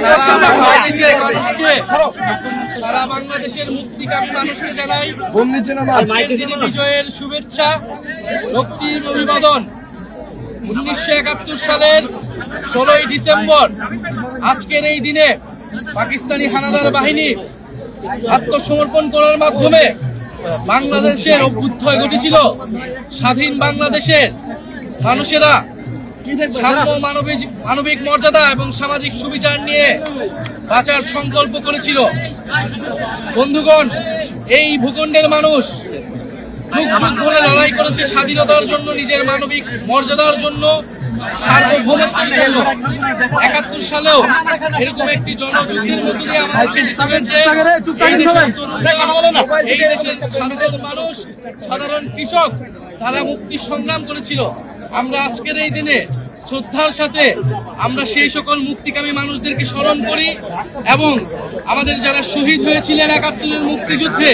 বাংলাদেশের মানুষকে, সারা বাংলাদেশের মুক্তিকামী মানুষকে জানাই আজকের দিনে বিজয়ের শুভেচ্ছা, শক্তির অভিবাদন। 1971 সালের 16ই ডিসেম্বর আজকের এই দিনে পাকিস্তানি হানাদার বাহিনী আত্মসমর্পণ করার মাধ্যমে বাংলাদেশের অভ্যুত্থান ঘটেছিল। স্বাধীন বাংলাদেশের মানুষেরা সাম্য, মানবিক মর্যাদা এবং সামাজিক সুবিচার নিয়ে বাঁচার সংকল্প করেছিল। বন্ধুগণ, এই ভূখণ্ডের মানুষ যুগ যুগ ধরে লড়াই করেছে স্বাধীনতার জন্য, নিজের মানবিক মর্যাদার জন্য, সার্বভৌমত্বের জন্য। 71 সালেও এরকম একটি জনযুদ্ধের মধ্য দিয়ে আমাদেরকে যেতে হয়েছে। এই দেশের তরুণরা, এই দেশের সাধারণ মানুষ, সাধারণ কৃষক, তারা মুক্তি সংগ্রাম করেছিল। আমরা আজকের এই দিনে শ্রদ্ধার সাথে আমরা সেই সকল মুক্তিকামী মানুষদেরকে স্মরণ করি এবং আমাদের যারা শহীদ হয়েছিলেন 71-এর মুক্তিযুদ্ধে,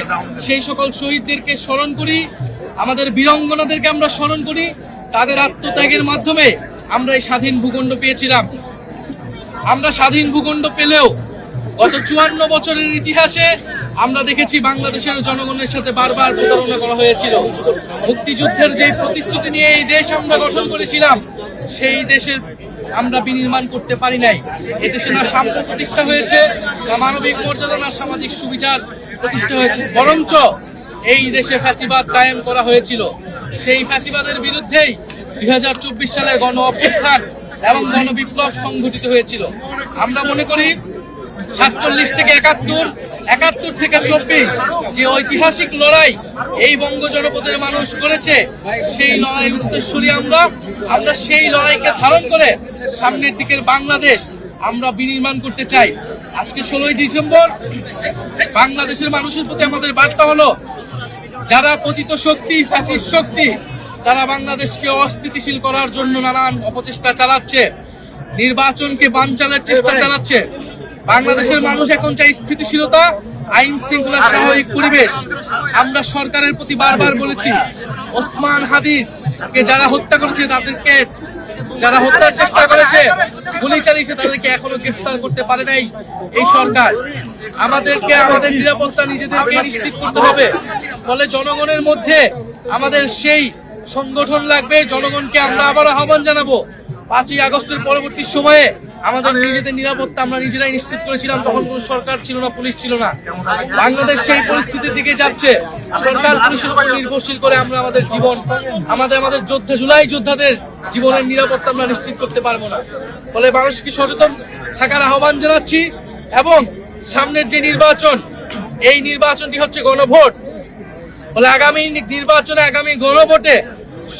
সেই সকল শহীদদেরকে স্মরণ করি। আমাদের বীরাঙ্গনাদেরকে আমরা স্মরণ করি। তাদের আত্মত্যাগের মাধ্যমে আমরা এই স্বাধীন ভূখণ্ড পেয়েছিলাম। আমরা স্বাধীন ভূখণ্ড পেলেও গত 54 বছরের ইতিহাসে আমরা দেখেছি বাংলাদেশের জনগণের সাথে বারবার প্রতারণা করা হয়েছিল। মুক্তিযুদ্ধের যে প্রতিশ্রুতি নিয়ে এই দেশ আমরা গঠন করেছিলাম, সেই দেশের আমরা বিনির্মাণ করতে পারি নাই। এদেশে না সাম্য প্রতিষ্ঠা হয়েছে, না মানবিক মর্যাদা, না সামাজিক সুবিচার প্রতিষ্ঠা হয়েছে, বরঞ্চ এই দেশে ফ্যাসিবাদ কায়েম করা হয়েছিল। সেই ফ্যাসিবাদের বিরুদ্ধেই 2024 সালের গণ অভ্যুত্থান এবং গণবিপ্লব সংঘটিত হয়েছিল। আমরা মনে করি 47 থেকে 71, 71 থেকে 24 যে ঐতিহাসিক লড়াই এই বঙ্গ জনপদের মানুষ করেছে, সেই লড়াই উত্তরসূরি আমরা সেই লড়াইকে ধারণ করে সামনের দিকের বাংলাদেশ আমরা বিনির্মাণ করতে চাই। আজকে 16ই ডিসেম্বর বাংলাদেশের মানুষের প্রতি আমাদের বার্তা হলো, যারা পতিত শক্তি, ফ্যাসিস্ট শক্তি, তারা বাংলাদেশকে অস্থিতিশীল করার জন্য নানান অপচেষ্টা চালাচ্ছে, নির্বাচনকে বানচালের চেষ্টা চালাচ্ছে। বাংলাদেশের মানুষ এখন চাই স্থিতিশীলতা, আইন শৃঙ্খলা, স্বাভাবিক পরিবেশ। আমরা সরকারের প্রতি বারবার বলেছি, ওসমান হাদিকে যারা হত্যা করেছে, তাদেরকে যারা হত্যার চেষ্টা করেছে, গুলি চালিয়েছে, তাদেরকে এখনো গ্রেফতার করতে পারে নাই এই সরকার। আমাদেরকে আমাদের নিরাপত্তা নিজেদেরকে নিশ্চিত করতে হবে। ফলে জনগণের মধ্যে আমাদের সেই সংগঠন লাগবে। জনগণকে আমরা আবার আহ্বান জানাবো, 5ই আগস্টের পরবর্তী সময়ে আমাদের নিজেদের নিরাপত্তা আমরা নিজেরাই নিশ্চিত করেছিলাম। তখন কোনো সরকার ছিল না, পুলিশ ছিল না। বাংলাদেশ সেই পরিস্থিতির দিকে যাচ্ছে। সরকার পুলিশের উপর নির্ভরশীল করে আমরা আমাদের জীবন, আমাদের জুলাই যোদ্ধাদের জীবনের নিরাপত্তা আমরা নিশ্চিত করতে পারবো না। ফলে মানুষকে সচেতন থাকার আহ্বান জানাচ্ছি। এবং সামনের যে নির্বাচন, এই নির্বাচনটি হচ্ছে গণভোট। ফলে আগামী নির্বাচনে, আগামী গণভোটে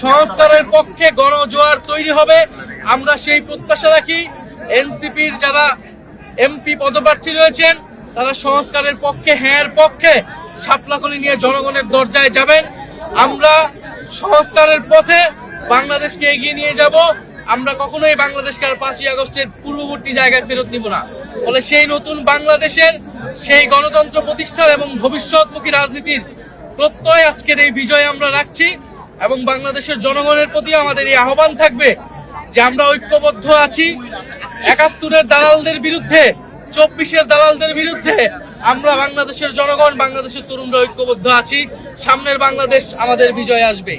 সংস্কারের পক্ষে গণজোয়ার তৈরি হবে। আমরা সেই প্রত্যাশা রাখি। এনসিপির যারা এমপি পদপ্রার্থী রয়েছেন, তারা সংস্কারের পক্ষে, হ্যাঁ পক্ষে শাপলাকলি নিয়ে জনগণের দরজায় যাবেন। আমরা সংস্কারের পথে বাংলাদেশকে এগিয়ে নিয়ে যাব। আমরা কখনোই বাংলাদেশকে আর 5ই আগস্টের পূর্ববর্তী জায়গায় ফেরত নিব না। ফলে সেই নতুন বাংলাদেশের, সেই গণতন্ত্র প্রতিষ্ঠার এবং ভবিষ্যৎমুখী রাজনীতির প্রত্যয় আজকের এই বিজয় আমরা রাখছি। এবং বাংলাদেশের জনগণের প্রতি আমাদের এই আহ্বান থাকবে যে আমরা ঐক্যবদ্ধ আছি। 71-এর দালালদের বিরুদ্ধে, 24-এর দালালদের বিরুদ্ধে আমরা বাংলাদেশের জনগণ, বাংলাদেশের তরুণরা ঐক্যবদ্ধ আছি। সামনের বাংলাদেশ আমাদের বিজয় আসবে।